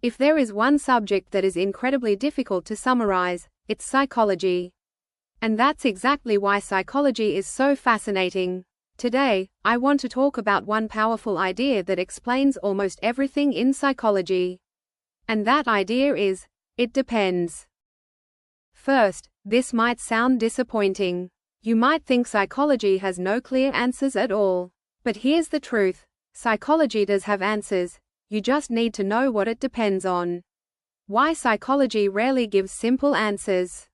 If there is one subject that is incredibly difficult to summarize, it's psychology. And that's exactly why psychology is so fascinating. Today, I want to talk about one powerful idea that explains almost everything in psychology. And that idea is, it depends. First, this might sound disappointing. You might think psychology has no clear answers at all. But here's the truth. Psychology does have answers, you just need to know what it depends on. Why psychology rarely gives simple answers.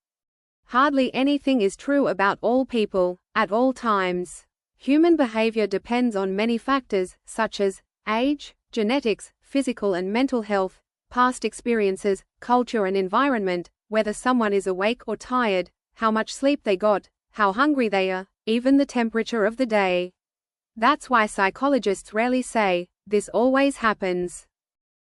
Hardly anything is true about all people, at all times. Human behavior depends on many factors, such as age, genetics, physical and mental health, past experiences, culture and environment, whether someone is awake or tired, how much sleep they got, how hungry they are, even the temperature of the day. That's why psychologists rarely say, "This always happens."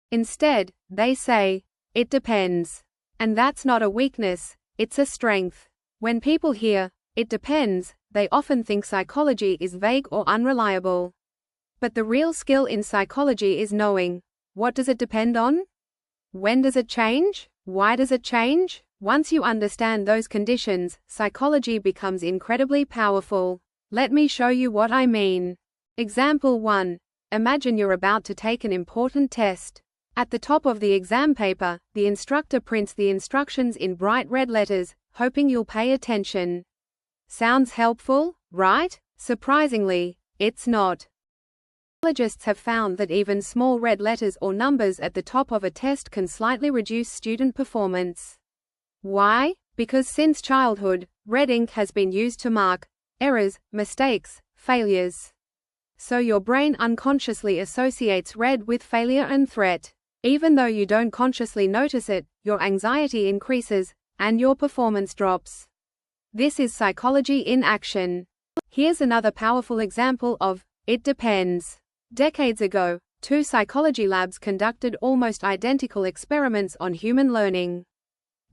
Instead, they say, "It depends." And that's not a weakness, it's a strength. When people hear, "It depends," they often think psychology is vague or unreliable. But the real skill in psychology is knowing, what does it depend on? When does it change? Why does it change? Once you understand those conditions, psychology becomes incredibly powerful. Let me show you what I mean. Example 1. Imagine you're about to take an important test. At the top of the exam paper, the instructor prints the instructions in bright red letters, hoping you'll pay attention. Sounds helpful, right? Surprisingly, it's not. Psychologists have found that even small red letters or numbers at the top of a test can slightly reduce student performance. Why? Because since childhood, red ink has been used to mark errors, mistakes, failures. So your brain unconsciously associates red with failure and threat. Even though you don't consciously notice it, your anxiety increases, and your performance drops. This is psychology in action. Here's another powerful example of, it depends. Decades ago, two psychology labs conducted almost identical experiments on human learning.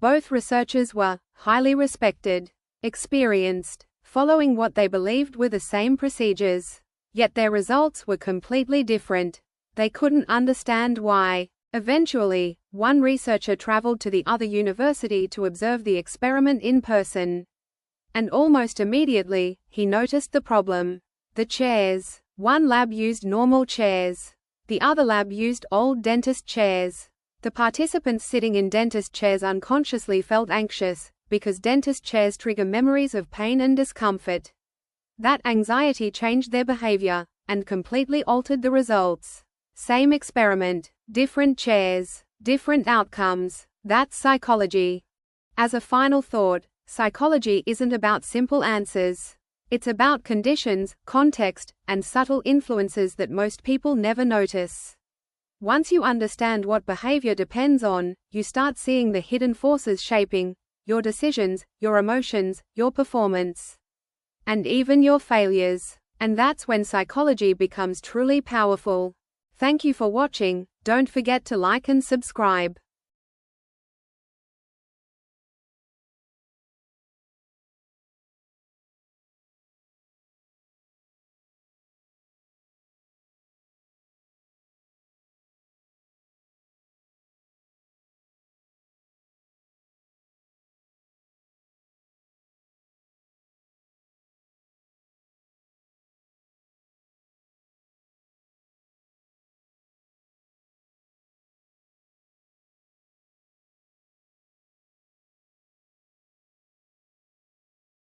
Both researchers were highly respected, experienced, following what they believed were the same procedures. Yet their results were completely different. They couldn't understand why. Eventually, one researcher traveled to the other university to observe the experiment in person. And almost immediately, he noticed the problem. The chairs. One lab used normal chairs. The other lab used old dentist chairs. The participants sitting in dentist chairs unconsciously felt anxious, because dentist chairs trigger memories of pain and discomfort. That anxiety changed their behavior, and completely altered the results. Same experiment, different chairs, different outcomes. That's psychology. As a final thought, psychology isn't about simple answers. It's about conditions, context, and subtle influences that most people never notice. Once you understand what behavior depends on, you start seeing the hidden forces shaping your decisions, your emotions, your performance, and even your failures. And that's when psychology becomes truly powerful. Thank you for watching. Don't forget to like and subscribe.